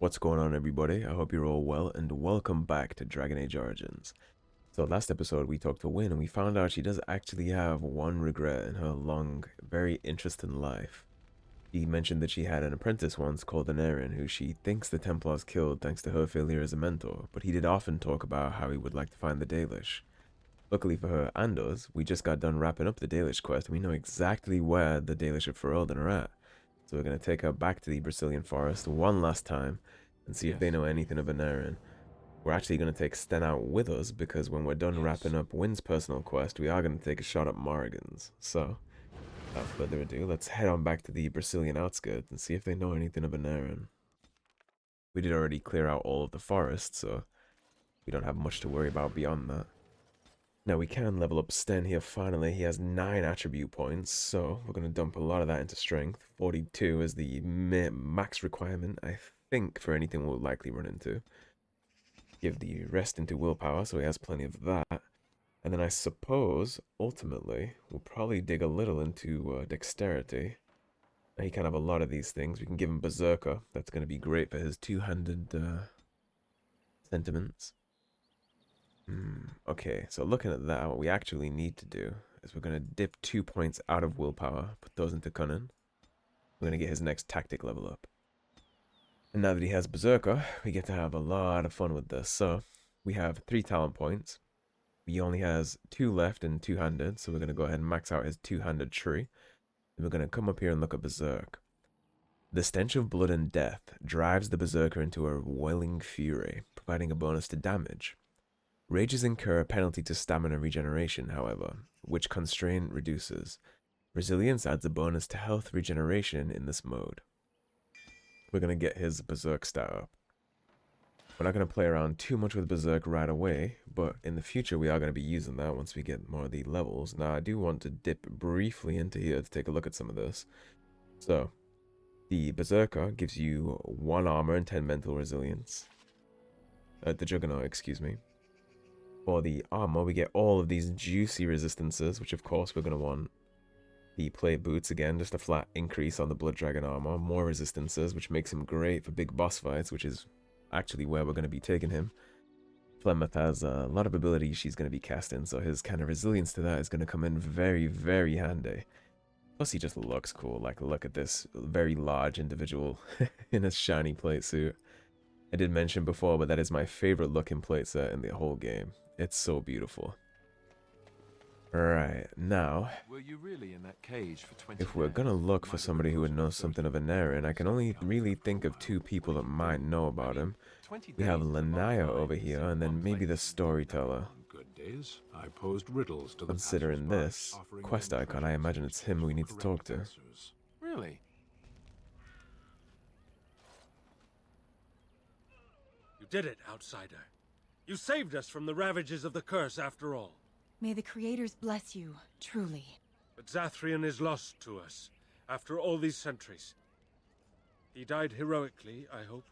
What's going on, everybody? I hope you're all well, and welcome back to Dragon Age Origins. So last episode we talked to Wynne, and we found out she does actually have one regret in her long, very interesting life. She mentioned that she had an apprentice once called Anarin, who she thinks the Templars killed thanks to her failure as a mentor, but he did often talk about how he would like to find the Dalish. Luckily for her and us, we just got done wrapping up the Dalish quest, and we know exactly where the Dalish of Ferelden are at. So we're going to take her back to the Brazilian forest one last time and see if they know anything of Anarin. We're actually going to take Sten out with us because when we're done wrapping up Wynne's personal quest, we are going to take a shot at Morrigan's. So, without further ado, let's head on back to the Brazilian outskirts and see if they know anything of Anarin. We did already clear out all of the forest, so we don't have much to worry about beyond that. Now we can level up Sten here finally. He has 9 attribute points, so we're going to dump a lot of that into strength. 42 is the max requirement, I think, for anything we'll likely run into. Give the rest into willpower, so he has plenty of that. And then I suppose, ultimately, we'll probably dig a little into dexterity. Now, he can have a lot of these things. We can give him Berserker. That's going to be great for his two-handed sentiments. Okay, so looking at that, what we actually need to do is we're going to dip 2 points out of willpower, put those into cunning. We're going to get his next tactic level up. And now that he has Berserker, we get to have a lot of fun with this. So, we have 3 talent points. He only has 2 left in two-handed, so we're going to go ahead and max out his two-handed tree. And we're going to come up here and look at Berserk. The stench of blood and death drives the Berserker into a welling fury, providing a bonus to damage. Rages incur a penalty to stamina regeneration, however, which constraint reduces. Resilience adds a bonus to health regeneration in this mode. We're going to get his Berserk stat up. We're not going to play around too much with Berserk right away, but in the future we are going to be using that once we get more of the levels. Now I do want to dip briefly into here to take a look at some of this. So, the Berserker gives you 1 armor and 10 mental resilience. The Juggernaut, excuse me. For the armor, we get all of these juicy resistances, which of course we're going to want. The plate boots, again, just a flat increase on the Blood Dragon armor. More resistances, which makes him great for big boss fights, which is actually where we're going to be taking him. Flemeth has a lot of abilities she's going to be casting, so his kind of resilience to that is going to come in very, very handy. Plus, he just looks cool. Like, look at this very large individual in a shiny plate suit. I did mention before, but that is my favorite looking plate set in the whole game. It's so beautiful. Alright, now, Were you really in that cage for 20 if we're gonna look for somebody who would know something of Anarin, I can only really think of 2 people that might know about him. We have Leliana over here, and then maybe the storyteller. Good days, I posed riddles to the Considering this offering quest them icon, I treasures imagine in it's him we need to talk correct to. answers. Really? You did it, outsider. You saved us from the ravages of the curse after all. May the creators bless you, truly. But Zathrian is lost to us, after all these centuries. He died heroically, I hope.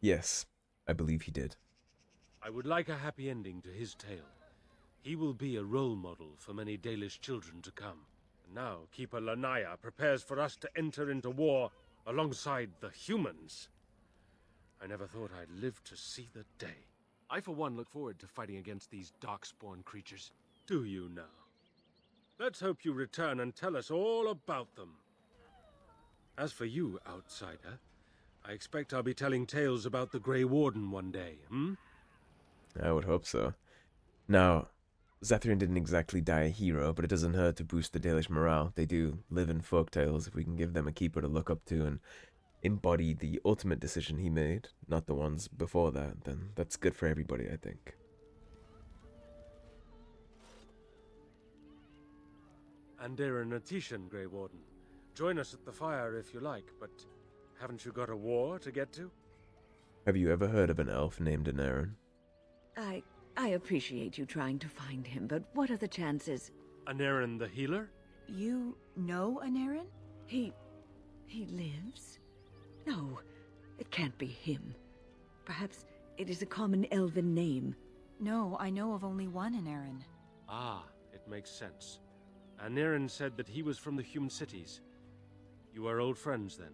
Yes, I believe he did. I would like a happy ending to his tale. He will be a role model for many Dalish children to come. And now, Keeper Lanaya prepares for us to enter into war alongside the humans. I never thought I'd live to see the day. I, for one, look forward to fighting against these Darkspawn creatures. Do you now? Let's hope you return and tell us all about them. As for you, outsider, I expect I'll be telling tales about the Grey Warden one day, I would hope so. Now, Zevran didn't exactly die a hero, but it doesn't hurt to boost the Dalish morale. They do live in folktales. If we can give them a keeper to look up to and embody the ultimate decision he made, not the ones before that, then that's good for everybody, I think. Andera Natishan, Grey Warden. Join us at the fire if you like, but haven't you got a war to get to? Have you ever heard of an elf named Anarin? I appreciate you trying to find him, but what are the chances? Anarin the healer? You know Anarin? He lives? No, it can't be him. Perhaps it is a common elven name. No, I know of only one Anarin. Ah, it makes sense. Anarin said that he was from the human cities. You are old friends, then?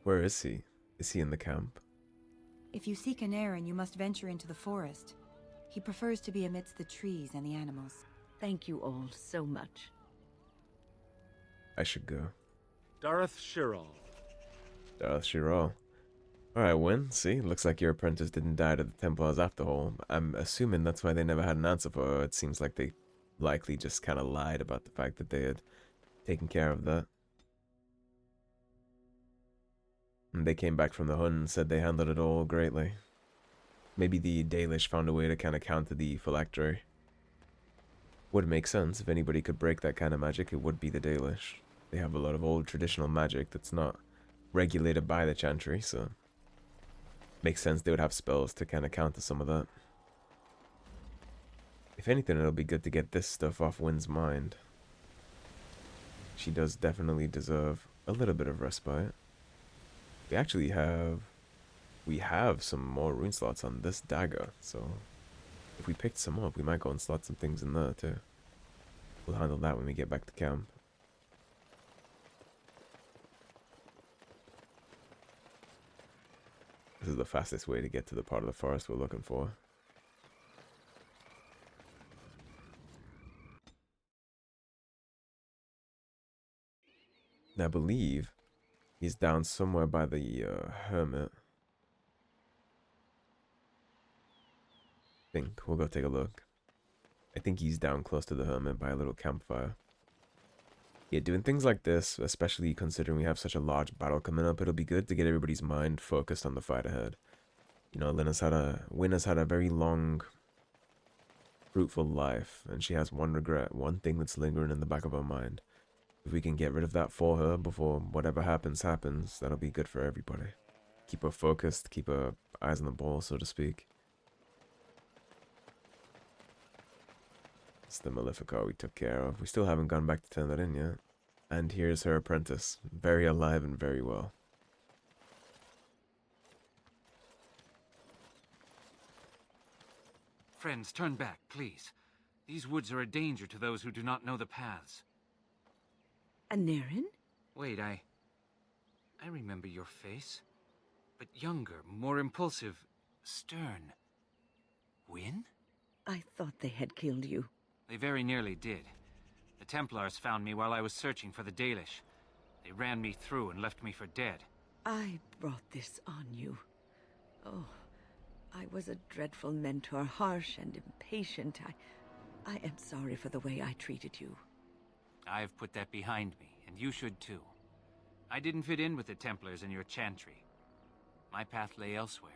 Where is he? Is he in the camp? If you seek an Aaron, you must venture into the forest. He prefers to be amidst the trees and the animals. Thank you all so much. I should go. Dareth Shiral. Darth Shiral. Alright, Wynne. See, looks like your apprentice didn't die to the Templars after all. I'm assuming that's why they never had an answer for her. It seems like they likely just kind of lied about the fact that they had taken care of that. And they came back from the Hun and said they handled it all greatly. Maybe the Dalish found a way to kind of counter the phylactery. Would make sense. If anybody could break that kind of magic, it would be the Dalish. They have a lot of old traditional magic that's not regulated by the Chantry, so makes sense they would have spells to kind of counter some of that. If anything, it'll be good to get this stuff off Wynne's mind. She does definitely deserve a little bit of respite. We actually have some more rune slots on this dagger, so if we picked some up, we might go and slot some things in there too. We'll handle that when we get back to camp. This is the fastest way to get to the part of the forest we're looking for. And I believe he's down somewhere by the hermit. We'll go take a look. I think he's down close to the hermit by a little campfire. Yeah, doing things like this, especially considering we have such a large battle coming up, it'll be good to get everybody's mind focused on the fight ahead. You know, Wynne has had a very long, fruitful life, and she has one regret, one thing that's lingering in the back of her mind. If we can get rid of that for her before whatever happens, that'll be good for everybody. Keep her focused, keep her eyes on the ball, so to speak. It's the Maleficar we took care of. We still haven't gone back to turn that in yet. And here's her apprentice, very alive and very well. Friends, turn back, please. These woods are a danger to those who do not know the paths. An Aaron? Wait, I remember your face. But younger, more impulsive, stern. Wynne? I thought they had killed you. They very nearly did. The Templars found me while I was searching for the Dalish. They ran me through and left me for dead. I brought this on you. Oh, I was a dreadful mentor, harsh and impatient. I am sorry for the way I treated you. I've put that behind me, and you should too. I didn't fit in with the Templars in your chantry. My path lay elsewhere.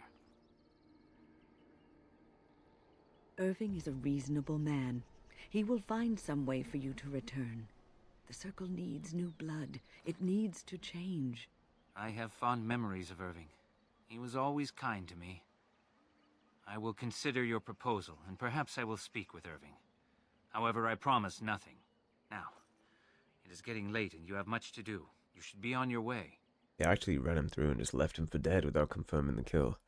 Irving is a reasonable man. He will find some way for you to return. The Circle needs new blood. It needs to change. I have fond memories of Irving. He was always kind to me. I will consider your proposal, and perhaps I will speak with Irving. However, I promise nothing. Now, it is getting late and you have much to do. You should be on your way. They actually ran him through and just left him for dead without confirming the kill.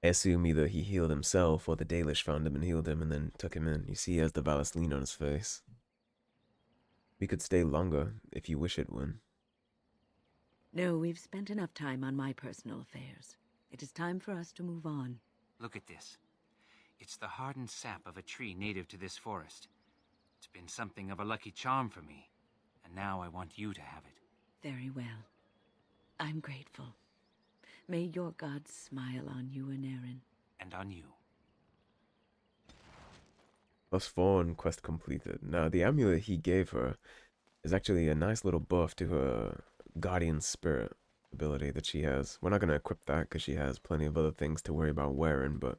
I assume either he healed himself or the Dalish found him and healed him and then took him in. You see he has the Valis lean on his face. We could stay longer if you wish it, Wynne. No, we've spent enough time on my personal affairs. It is time for us to move on. Look at this. It's the hardened sap of a tree native to this forest. It's been something of a lucky charm for me, and now I want you to have it. Very well. I'm grateful. May your gods smile on you and Aaron. And on you. +4 and quest completed. Now, the amulet he gave her is actually a nice little buff to her Guardian Spirit ability that she has. We're not going to equip that because she has plenty of other things to worry about wearing, but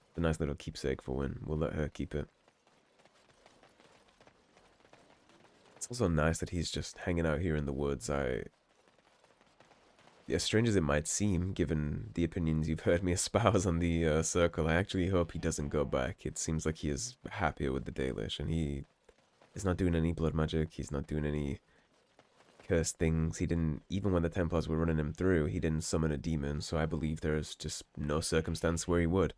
it's a nice little keepsake for Wynne. We'll let her keep it. It's also nice that he's just hanging out here in the woods. As strange as it might seem, given the opinions you've heard me espouse on the circle, I actually hope he doesn't go back. It seems like he is happier with the Dalish, and he is not doing any blood magic. He's not doing any cursed things. He didn't, even when the Templars were running him through, he didn't summon a demon, so I believe there's just no circumstance where he would.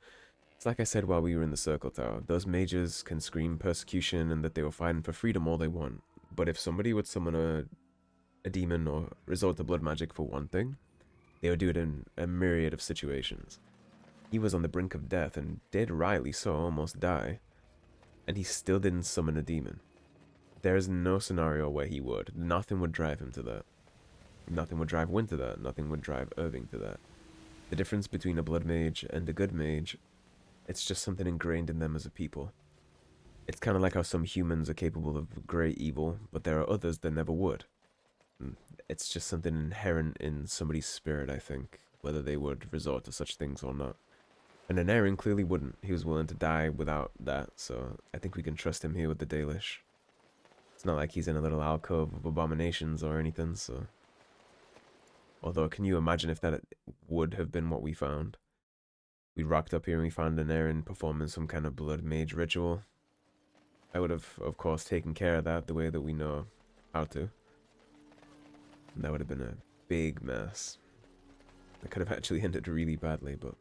It's like I said while we were in the Circle Tower. Those mages can scream persecution and that they were fighting for freedom all they want. But if somebody would summon a demon or resort to blood magic for one thing, They would do it in a myriad of situations. He was on the brink of death and did rightly so almost die, and he still didn't summon a demon. There is no scenario where he would. Nothing would drive him to that. Nothing would drive Wynne to that. Nothing would drive Irving to that. The difference between a blood mage and a good mage, it's just something ingrained in them as a people. It's kind of like how some humans are capable of great evil, but there are others that never would. It's just something inherent in somebody's spirit, I think, whether they would resort to such things or not. And Anarin clearly wouldn't. He was willing to die without that, so I think we can trust him here with the Dalish. It's not like he's in a little alcove of abominations or anything, so... Although, can you imagine if that would have been what we found? We rocked up here and we found Anarin performing some kind of blood mage ritual. I would have, of course, taken care of that the way that we know how to. And that would have been a big mess. That could have actually ended really badly, but...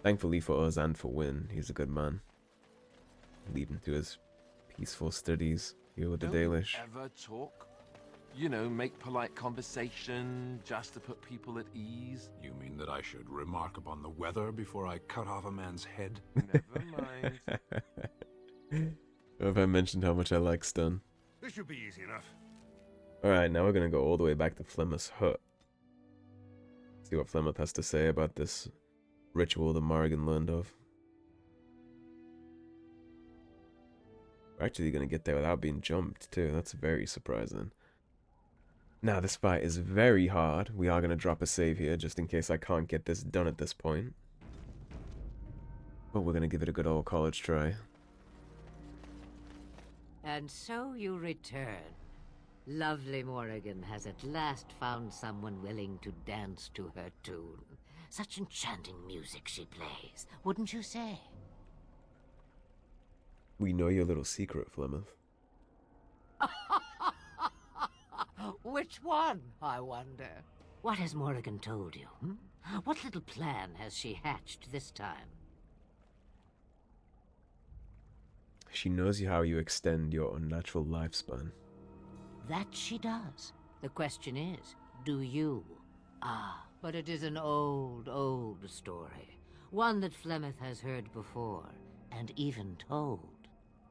Thankfully for us and for Wynne, he's a good man. Leave him to his peaceful studies here with the Dalish. Ever talk? You know, make polite conversation just to put people at ease. You mean that I should remark upon the weather before I cut off a man's head? Never mind. Have I mentioned how much I like Sten? This should be easy enough. Alright, now we're gonna go all the way back to Flemeth's hut. See what Flemeth has to say about this ritual that Morrigan learned of. We're actually gonna get there without being jumped too. That's very surprising. Now this fight is very hard. We are gonna drop a save here just in case I can't get this done at this point. But we're gonna give it a good old college try. And so you return. Lovely Morrigan has at last found someone willing to dance to her tune. Such enchanting music she plays, wouldn't you say? We know your little secret, Flemeth. Which one, I wonder? What has Morrigan told you? What little plan has she hatched this time? She knows how you extend your unnatural lifespan. That she does. The question is, do you? Ah, but it is an old, old story. One that Flemeth has heard before, and even told.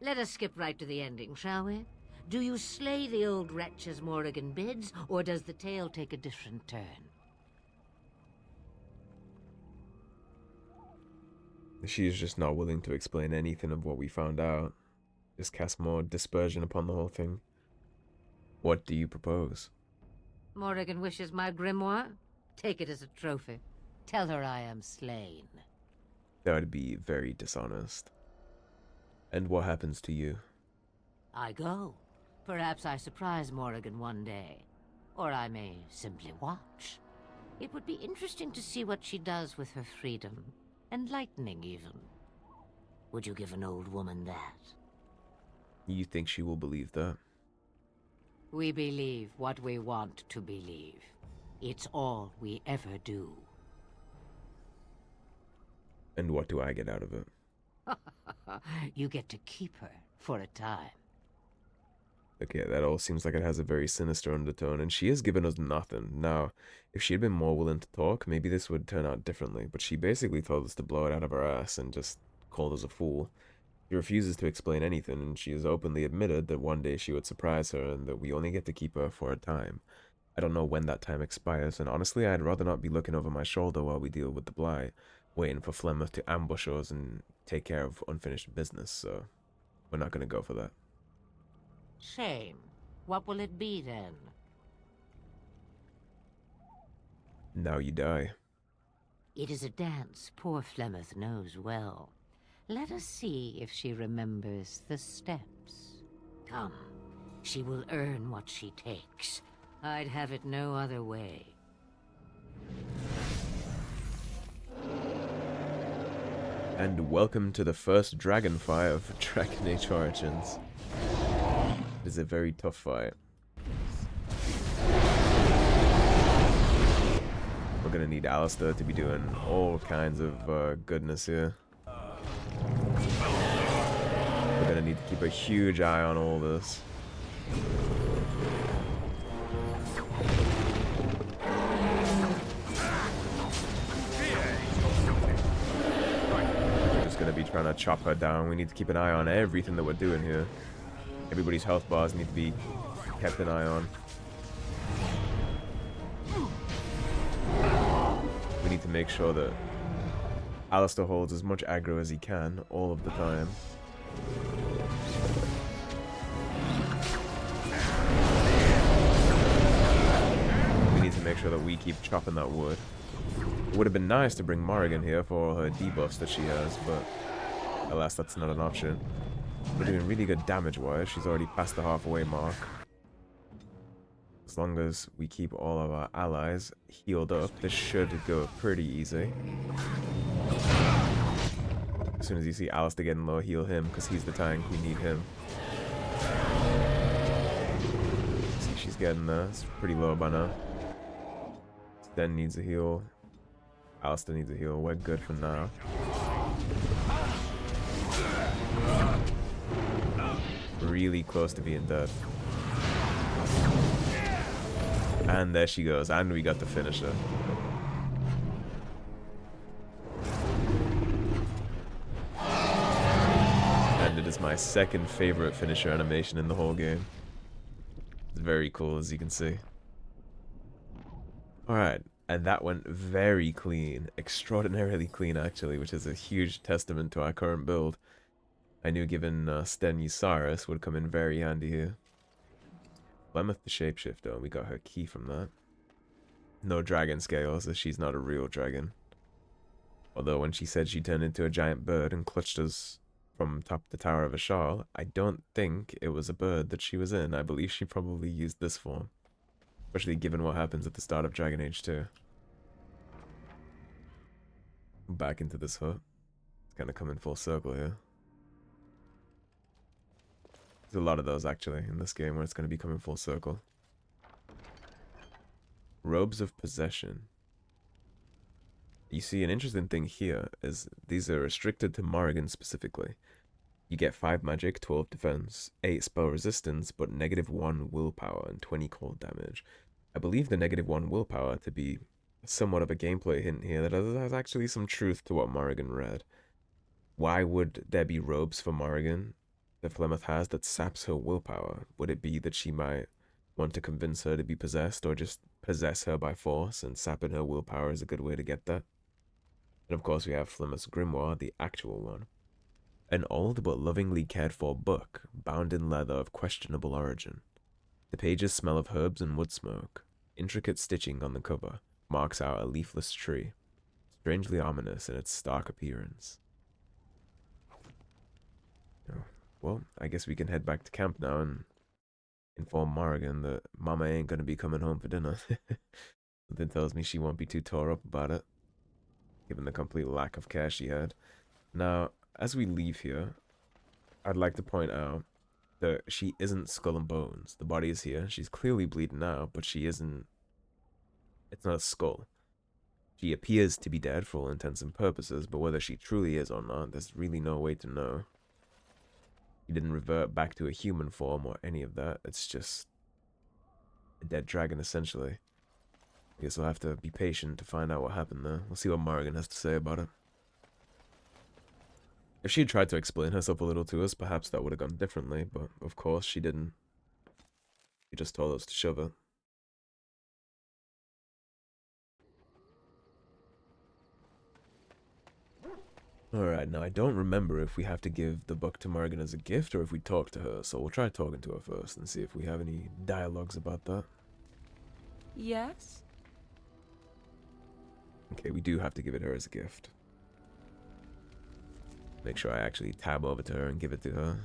Let us skip right to the ending, shall we? Do you slay the old wretch as Morrigan bids, or does the tale take a different turn? She's just not willing to explain anything of what we found out. Just cast more dispersion upon the whole thing. What do you propose? Morrigan wishes my grimoire? Take it as a trophy. Tell her I am slain. That would be very dishonest. And what happens to you? I go. Perhaps I surprise Morrigan one day. Or I may simply watch. It would be interesting to see what she does with her freedom. Enlightening, even. Would you give an old woman that? You think she will believe that? We believe what we want to believe. It's all we ever do. And what do I get out of it? You get to keep her for a time. Okay, that all seems like it has a very sinister undertone, and she has given us nothing. Now, if she had been more willing to talk, maybe this would turn out differently, but she basically told us to blow it out of her ass and just called us a fool. She refuses to explain anything, and she has openly admitted that one day she would surprise her and that we only get to keep her for a time. I don't know when that time expires, and honestly, I'd rather not be looking over my shoulder while we deal with the Blight, waiting for Flemeth to ambush us and take care of unfinished business, so we're not going to go for that. Shame. What will it be, then? Now you die. It is a dance poor Flemeth knows well. Let us see if she remembers the steps. Come, she will earn what she takes. I'd have it no other way. And welcome to the first dragon fight of Dragon Age Origins. It is a very tough fight. We're gonna need Alistair to be doing all kinds of goodness here. We're gonna need to keep a huge eye on all this. trying to chop her down. We need to keep an eye on everything that we're doing here. Everybody's health bars need to be kept an eye on. We need to make sure that Alistair holds as much aggro as he can all of the time. We need to make sure that we keep chopping that wood. It would have been nice to bring Morrigan here for all her debuffs that she has, but alas, that's not an option. We're doing really good damage-wise. She's already past the halfway mark. As long as we keep all of our allies healed up, this should go pretty easy. As soon as you see Alistair getting low, heal him, because he's the tank. We need him. See, she's getting there. It's pretty low by now. Sten needs a heal. Alistair needs a heal. We're good for now. Really close to being dead. And there she goes. And we got the finisher. And it is my second favorite finisher animation in the whole game. It's very cool, as you can see. Alright. And that went very clean. Extraordinarily clean, actually, which is a huge testament to our current build. I knew giving Sten Osiris would come in very handy here. Flemeth the Shapeshifter, we got her key from that. No dragon scales, as she's not a real dragon. Although when she said she turned into a giant bird and clutched us from top the Tower of Ashal, I don't think it was a bird that she was in. I believe she probably used this form. Especially given what happens at the start of Dragon Age 2. Back into this hut. It's kind of coming full circle here. There's a lot of those, actually, in this game where it's going to be coming full circle. Robes of Possession. You see, an interesting thing here is these are restricted to Morrigan specifically. You get 5 magic, 12 defense, 8 spell resistance, but -1 willpower and 20 cold damage. I believe the -1 willpower to be somewhat of a gameplay hint here that there's actually some truth to what Morrigan read. Why would there be robes for Morrigan that Flemeth has that saps her willpower? Would it be that she might want to convince her to be possessed, or just possess her by force, and sapping her willpower is a good way to get that? And of course we have Flemeth's Grimoire, the actual one. An old but lovingly cared for book, bound in leather of questionable origin. The pages smell of herbs and wood smoke. Intricate stitching on the cover marks out a leafless tree, strangely ominous in its stark appearance. Oh, well, I guess we can head back to camp now and inform Morrigan that Mama ain't gonna be coming home for dinner. Something tells me she won't be too tore up about it, given the complete lack of care she had. Now, as we leave here, I'd like to point out that she isn't skull and bones. The body is here. She's clearly bleeding out, but she isn't... It's not a skull. She appears to be dead for all intents and purposes, but whether she truly is or not, there's really no way to know. She didn't revert back to a human form or any of that. It's just a dead dragon, essentially. I guess we'll have to be patient to find out what happened there. We'll see what Morrigan has to say about it. If she had tried to explain herself a little to us, perhaps that would have gone differently, but of course she didn't. She just told us to shove it. Alright, now I don't remember if we have to give the book to Morrigan as a gift or if we talk to her, so we'll try talking to her first and see if we have any dialogues about that. Yes? Okay, we do have to give it her as a gift. Make sure I actually tab over to her and give it to her.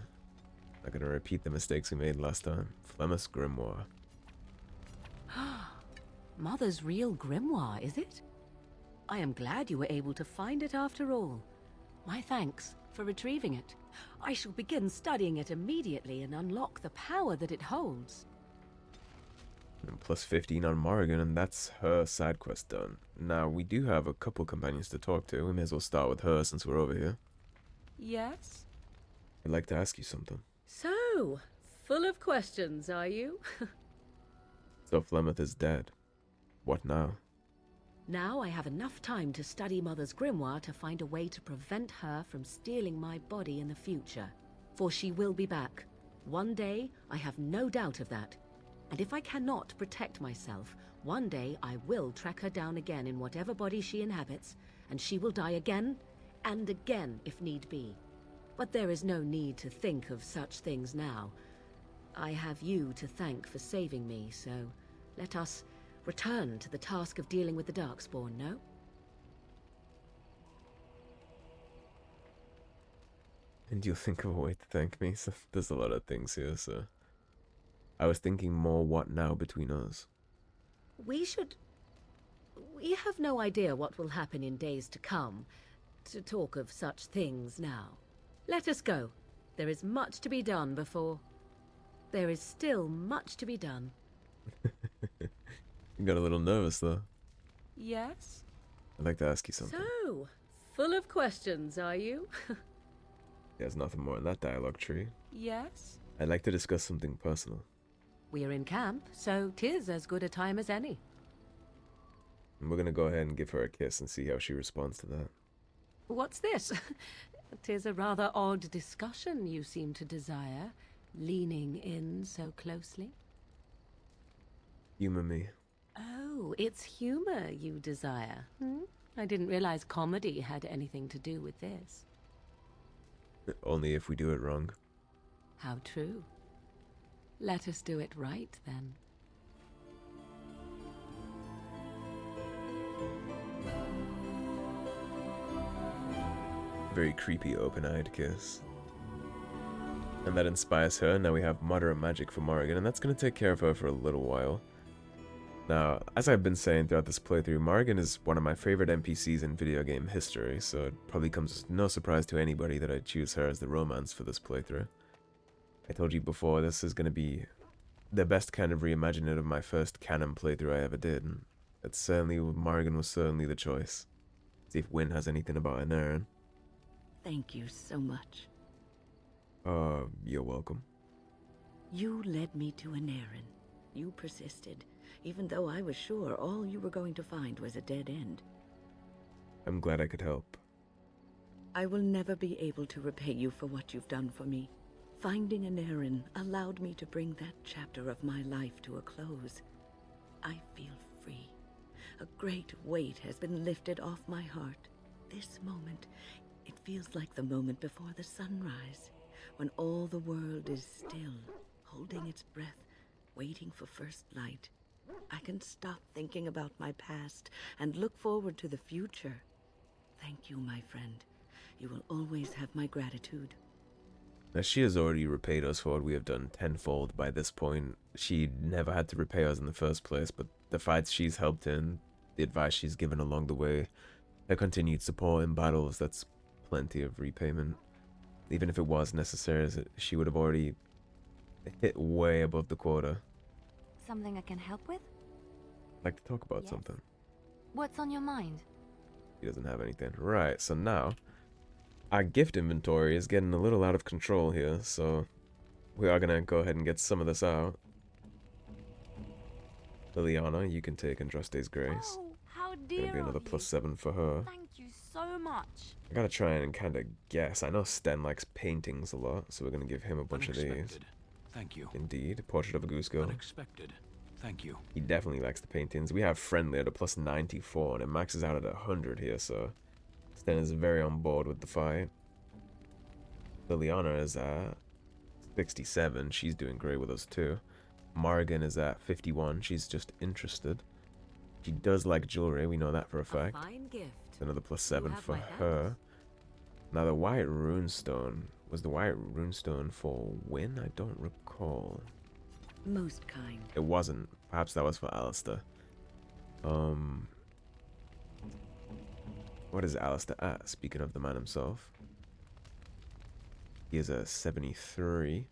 Not gonna repeat the mistakes we made last time. Flemeth's Grimoire. Mother's real grimoire, is it? I am glad you were able to find it after all. My thanks for retrieving it. I shall begin studying it immediately and unlock the power that it holds. And plus 15 on Morrigan, and that's her side quest done. Now, we do have a couple companions to talk to. We may as well start with her since we're over here. Yes? I'd like to ask you something. So, full of questions, are you? So Flemeth is dead. What now? Now I have enough time to study Mother's grimoire to find a way to prevent her from stealing my body in the future. For she will be back. One day, I have no doubt of that. And if I cannot protect myself, one day I will track her down again in whatever body she inhabits, and she will die again and again if need be. But there is no need to think of such things now. I have you to thank for saving me, so let us return to the task of dealing with the Darkspawn, no? And you'll think of a way to thank me? So there's a lot of things here, so... I was thinking more what now between us. We have no idea what will happen in days to come, to talk of such things now. Let us go. There is much to be done before... There is still much to be done. You got a little nervous, though. Yes? I'd like to ask you something. So, full of questions, are you? There's nothing more in that dialogue tree. Yes? I'd like to discuss something personal. We're in camp, so 'tis as good a time as any. And we're gonna go ahead and give her a kiss and see how she responds to that. What's this? 'Tis a rather odd discussion you seem to desire, leaning in so closely. Humor me. Oh, it's humor you desire, hmm? I didn't realize comedy had anything to do with this. Only if we do it wrong. How true. Let us do it right, then. Very creepy, open-eyed kiss. And that inspires her. Now we have moderate magic for Morrigan, and that's going to take care of her for a little while. Now, as I've been saying throughout this playthrough, Morrigan is one of my favorite NPCs in video game history, so it probably comes as no surprise to anybody that I choose her as the romance for this playthrough. I told you before, this is going to be the best kind of reimagining of my first canon playthrough I ever did, and it's certainly, Morrigan was certainly the choice. See if Wynne has anything about an Aaron. Thank you so much. You're welcome. You led me to an errand. You persisted, even though I was sure all you were going to find was a dead end. I'm glad I could help. I will never be able to repay you for what you've done for me. Finding an errand allowed me to bring that chapter of my life to a close. I feel free. A great weight has been lifted off my heart. This moment, it feels like the moment before the sunrise, when all the world is still, holding its breath, waiting for first light. I can stop thinking about my past and look forward to the future. Thank you, my friend. You will always have my gratitude. Now, she has already repaid us for what we have done tenfold by this point. She never had to repay us in the first place, but the fights she's helped in, the advice she's given along the way, her continued support in battles, that's plenty of repayment. Even if it was necessary, she would have already hit way above the quota. Something I can help with? I'd like to talk about Yes. something. What's on your mind? He doesn't have anything. Right, so now, our gift inventory is getting a little out of control here, so we are going to go ahead and get some of this out. Leliana, you can take Andraste's Grace. Oh, how Gonna dear be another of you. +7 for her. Thank you so much. I gotta try and kind of guess. I know Sten likes paintings a lot, so we're gonna give him a bunch of these. Unexpected. Thank you. Indeed. Portrait of a Goose Girl. Unexpected. Thank you. He definitely likes the paintings. We have Friendly at a +94, and it maxes out at 100 here, so Sten is very on board with the fight. Leliana is at 67. She's doing great with us too. Morrigan is at 51. She's just interested. She does like jewelry. We know that for a fact. Fine gift. Another +7 have for my her. thanks. Now the white runestone. Was the white runestone for Wynne? I don't recall. Most kind. It wasn't. Perhaps that was for Alistair. What is Alistair at? Speaking of the man himself. He is a 73.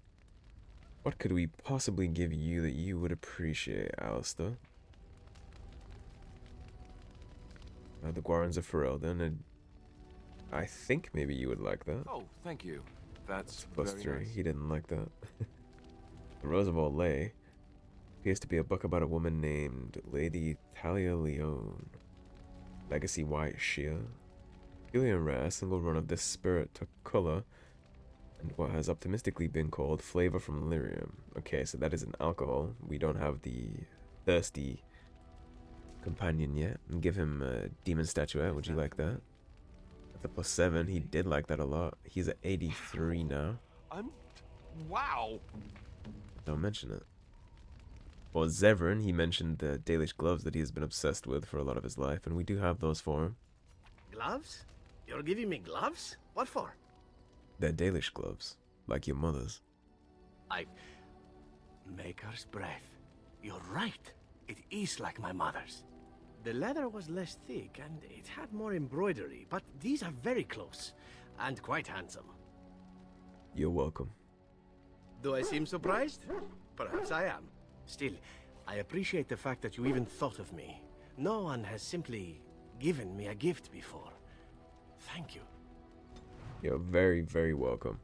What could we possibly give you that you would appreciate, Alistair? The Guarans of Ferelden, and I think maybe you would like that. Oh, thank you. That's +3. very nice. He didn't like that. The Rose of Olay appears to be a book about a woman named Lady Talia Leone. Legacy White Shield. Peculiar and rare, single run of this spirit took color and what has optimistically been called flavor from lyrium. Okay, so that is an alcohol. We don't have the thirsty companion yet. And give him a demon statuette. Would you like that? That's a +7. He did like that a lot. He's at 83 now. Wow! Don't mention it. For Zevran, he mentioned the Dalish gloves that he has been obsessed with for a lot of his life, and we do have those for him. Gloves? You're giving me gloves? What for? They're Dalish gloves, like your mother's. Maker's breath. You're right. It is like my mother's. The leather was less thick and it had more embroidery, but these are very close and quite handsome. You're welcome. Do I seem surprised? Perhaps I am. Still, I appreciate the fact that you even thought of me. No one has simply given me a gift before. Thank you. You're very, very welcome.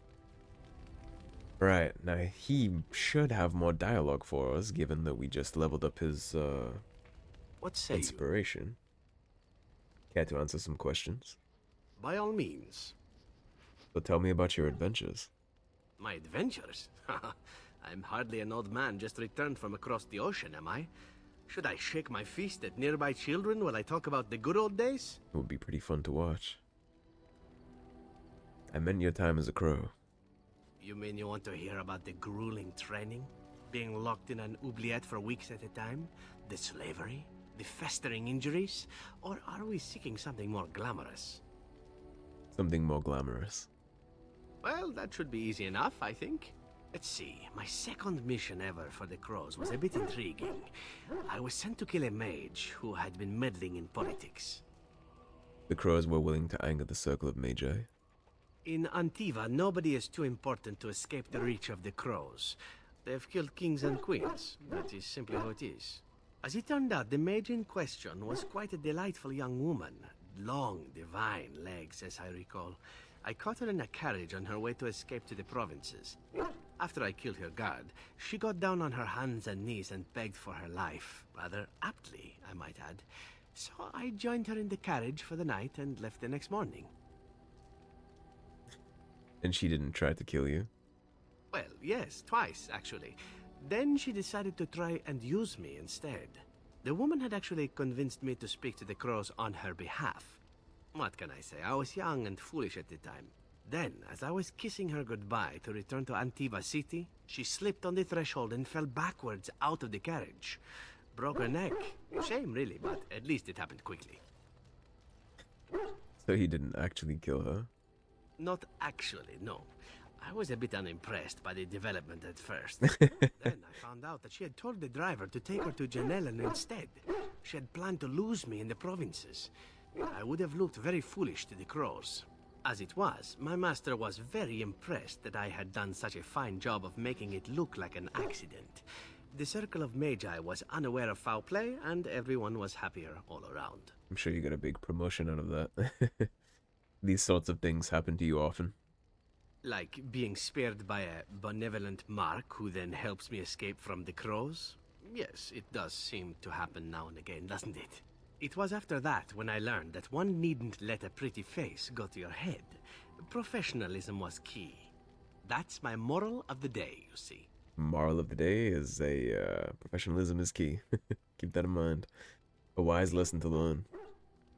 Right, now he should have more dialogue for us, given that we just leveled up his What say inspiration. Care to answer some questions? By all means. So tell me about your adventures. My adventures? I'm hardly an old man just returned from across the ocean, am I? Should I shake my fist at nearby children while I talk about the good old days? It would be pretty fun to watch. I meant your time as a crow. You mean you want to hear about the grueling training? Being locked in an oubliette for weeks at a time? The slavery? The festering injuries? Or are we seeking something more glamorous? Something more glamorous. Well, that should be easy enough, I think. Let's see, my second mission ever for the Crows was a bit intriguing. I was sent to kill a mage who had been meddling in politics. The crows were willing to anger the circle of Magi. In Antiva, nobody is too important to escape the reach of the Crows. They've killed kings and queens. That is simply how it is. As it turned out, the mage in question was quite a delightful young woman. Long, divine legs, as I recall. I caught her in a carriage on her way to escape to the provinces. After I killed her guard, she got down on her hands and knees and begged for her life. Rather aptly, I might add. So I joined her in the carriage for the night and left the next morning. And she didn't try to kill you? Well, yes, twice, actually. Then she decided to try and use me instead. The woman had actually convinced me to speak to the Crows on her behalf. What can I say? I was young and foolish at the time. Then, as I was kissing her goodbye to return to Antiva City, she slipped on the threshold and fell backwards out of the carriage. Broke her neck. Shame, really, but at least it happened quickly. So he didn't actually kill her? Not actually, no. I was a bit unimpressed by the development at first. Then I found out that she had told the driver to take her to Janellen instead. She had planned to lose me in the provinces. I would have looked very foolish to the Crows. As it was, my master was very impressed that I had done such a fine job of making it look like an accident. The Circle of Magi was unaware of foul play, and everyone was happier all around. I'm sure you got a big promotion out of that. These sorts of things happen to you often. Like being spared by a benevolent mark who then helps me escape from the Crows? Yes, it does seem to happen now and again, doesn't it? It was after that when I learned that one needn't let a pretty face go to your head. Professionalism was key. That's my moral of the day, you see. Moral of the day is professionalism is key. Keep that in mind. A wise lesson to learn.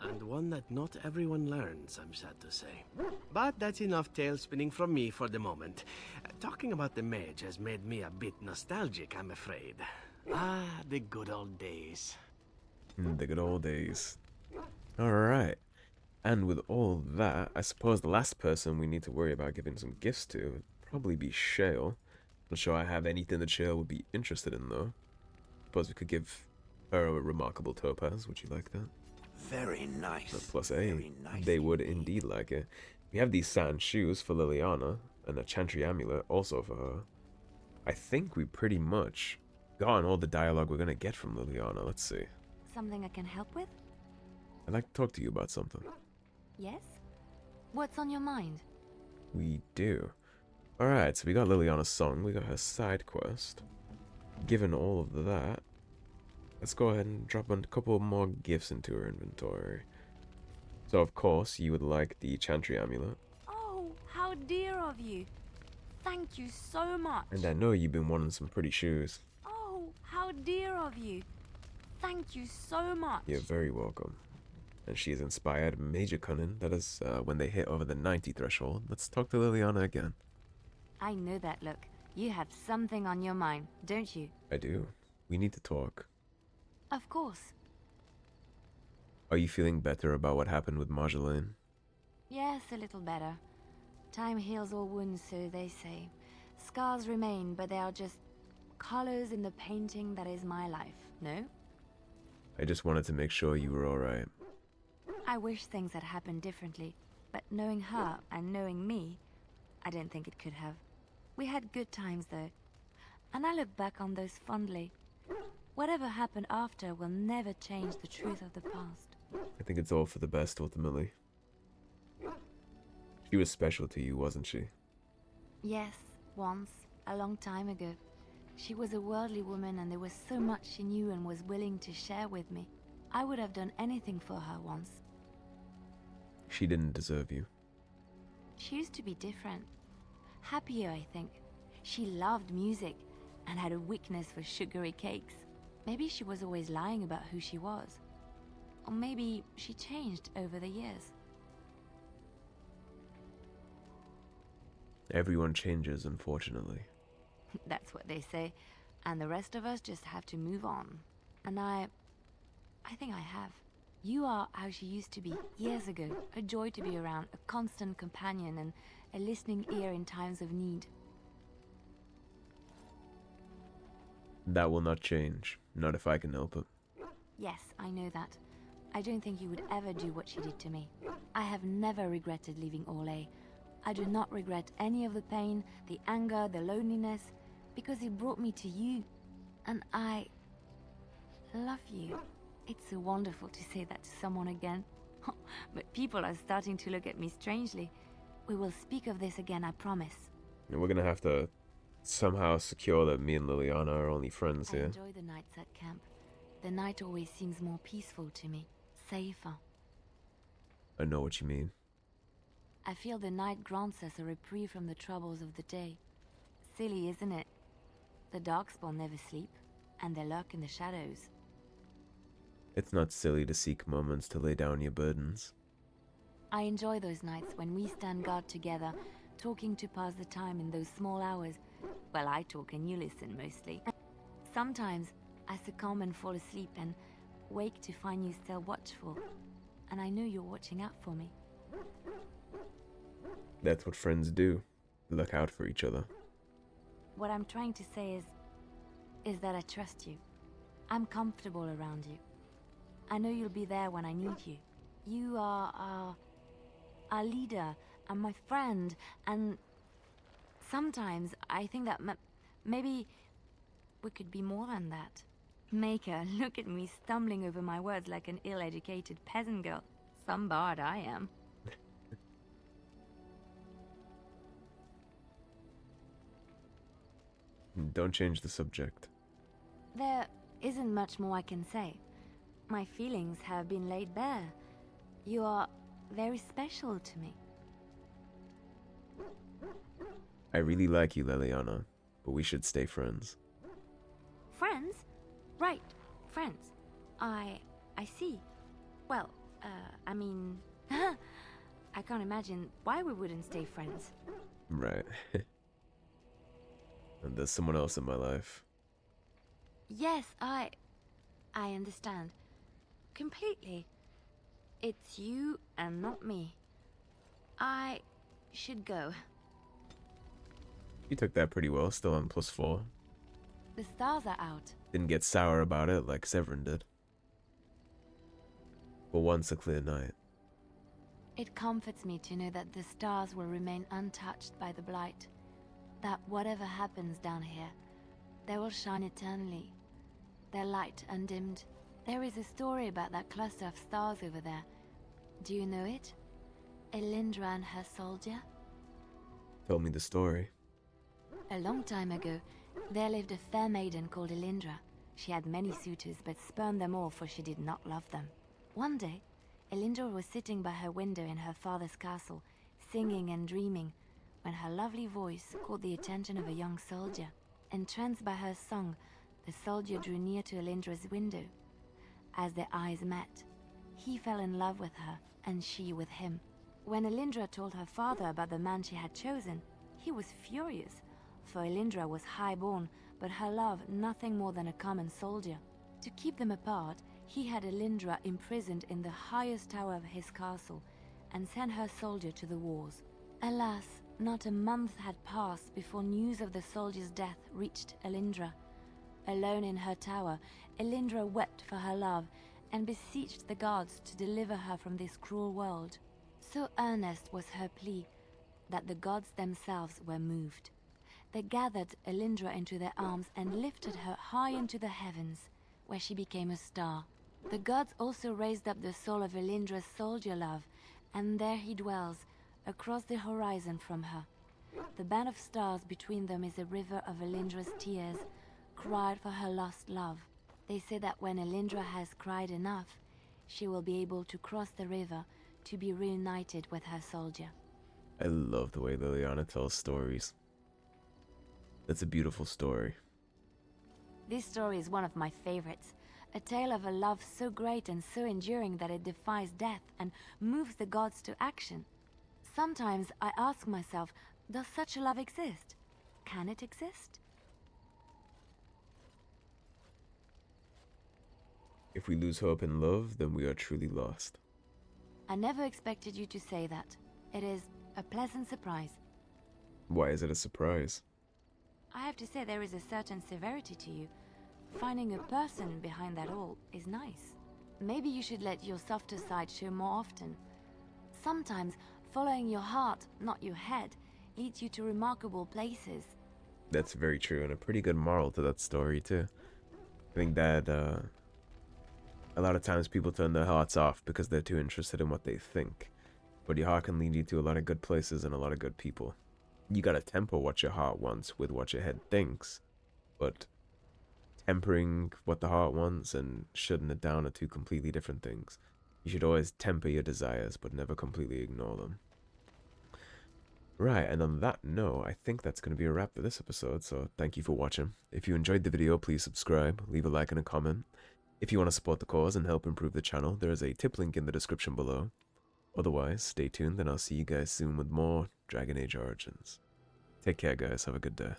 And one that not everyone learns, I'm sad to say. But that's enough tale spinning from me for the moment. Talking about the mage has made me a bit nostalgic, I'm afraid. Ah, the good old days. The good old days. Alright. And with all that, I suppose the last person we need to worry about giving some gifts to would probably be Shale. Not sure I have anything that Shale would be interested in, though. Suppose we could give her a remarkable topaz. Would you like that? Very nice. Plus A. They would indeed like it. We have these satin shoes for Leliana, and a chantry amulet also for her. I think we pretty much got all the dialogue we're gonna get from Leliana. Let's see. Something I can help with? I'd like to talk to you about something. Yes? What's on your mind? We do. Alright, so we got Liliana's song, we got her side quest. Given all of that, let's go ahead and drop a couple more gifts into her inventory. So of course you would like the Chantry Amulet. Oh, how dear of you. Thank you so much. And I know you've been wanting some pretty shoes. Oh, how dear of you. Thank you so much. You're very welcome. And she is inspired Major Cunning. That is when they hit over the 90 threshold. Let's talk to Leliana again. I know that look. You have something on your mind, don't you? I do. We need to talk. Of course. Are you feeling better about what happened with Marjolaine? Yes, a little better. Time heals all wounds, so they say. Scars remain, but they are just colors in the painting that is my life, no? I just wanted to make sure you were alright. I wish things had happened differently, but knowing her and knowing me, I don't think it could have. We had good times, though, and I look back on those fondly. Whatever happened after will never change the truth of the past. I think it's all for the best, ultimately. She was special to you, wasn't she? Yes, once, a long time ago. She was a worldly woman, and there was so much she knew and was willing to share with me. I would have done anything for her once. She didn't deserve you. She used to be different. Happier, I think. She loved music and had a weakness for sugary cakes. Maybe she was always lying about who she was. Or maybe she changed over the years. Everyone changes, unfortunately. That's what they say. And the rest of us just have to move on. And I think I have. You are how she used to be years ago. A joy to be around, a constant companion, and a listening ear in times of need. That will not change. Not if I can help it. Yes, I know that. I don't think you would ever do what she did to me. I have never regretted leaving Orlais. I do not regret any of the pain, the anger, the loneliness, because it brought me to you. And I love you. It's so wonderful to say that to someone again. But people are starting to look at me strangely. We will speak of this again, I promise. And we're gonna have to somehow secure that me and Leliana are only friends I here. enjoy the nights at camp. The night always seems more peaceful to me. Safer. I know what you mean. I feel the night grants us a reprieve from the troubles of the day. Silly, isn't it? The Darkspawn never sleep, and they lurk in the shadows. It's not silly to seek moments to lay down your burdens. I enjoy those nights when we stand guard together, talking to pass the time in those small hours. Well, I talk and you listen mostly. Sometimes I succumb and fall asleep and wake to find you still watchful. And I know you're watching out for me. That's what friends do. Look out for each other. What I'm trying to say is that I trust you. I'm comfortable around you. I know you'll be there when I need you. You are our leader and my friend, and sometimes I think that maybe we could be more than that. Maker, look at me stumbling over my words like an ill-educated peasant girl. Some bard I am. Don't change the subject. There isn't much more I can say. My feelings have been laid bare. You are very special to me. I really like you, Leliana, but we should stay friends. Friends? Right, friends. I see. Well, I mean... I can't imagine why we wouldn't stay friends. Right. And there's someone else in my life. Yes, I understand. Completely. It's you and not me. I should go. You took that pretty well, still on +4. The stars are out. Didn't get sour about it like Zevran did. For once a clear night. It comforts me to know that the stars will remain untouched by the blight. That whatever happens down here, they will shine eternally. Their light undimmed. There is a story about that cluster of stars over there. Do you know it? Elindra and her soldier? Tell me the story. A long time ago, there lived a fair maiden called Elindra. She had many suitors, but spurned them all for she did not love them. One day, Elindra was sitting by her window in her father's castle, singing and dreaming, when her lovely voice caught the attention of a young soldier. Entranced by her song, the soldier drew near to Elindra's window. As their eyes met, he fell in love with her, and she with him. When Elindra told her father about the man she had chosen, he was furious, for Elindra was high-born, but her love nothing more than a common soldier. To keep them apart, he had Elindra imprisoned in the highest tower of his castle, and sent her soldier to the wars. Alas, not a month had passed before news of the soldier's death reached Elindra. Alone in her tower, Elindra wept for her love, and beseeched the gods to deliver her from this cruel world. So earnest was her plea that the gods themselves were moved. They gathered Elindra into their arms and lifted her high into the heavens, where she became a star. The gods also raised up the soul of Elindra's soldier love, and there he dwells, across the horizon from her. The band of stars between them is a river of Elindra's tears, cried for her lost love. They say that when Elindra has cried enough, she will be able to cross the river to be reunited with her soldier. I love the way Leliana tells stories. That's a beautiful story. This story is one of my favorites. A tale of a love so great and so enduring that it defies death and moves the gods to action. Sometimes I ask myself, does such a love exist? Can it exist? If we lose hope in love, then we are truly lost. I never expected you to say that. It is a pleasant surprise. Why is it a surprise? I have to say there is a certain severity to you. Finding a person behind that all is nice. Maybe you should let your softer side show more often. Sometimes following your heart, not your head, leads you to remarkable places. That's very true, and a pretty good moral to that story too. I think that a lot of times people turn their hearts off because they're too interested in what they think. But your heart can lead you to a lot of good places and a lot of good people. You gotta temper what your heart wants with what your head thinks. But tempering what the heart wants and shutting it down are two completely different things. You should always temper your desires, but never completely ignore them. Right, and on that note, I think that's going to be a wrap for this episode, so thank you for watching. If you enjoyed the video, please subscribe, leave a like and a comment. If you want to support the cause and help improve the channel, there is a tip link in the description below. Otherwise, stay tuned and I'll see you guys soon with more Dragon Age Origins. Take care guys, have a good day.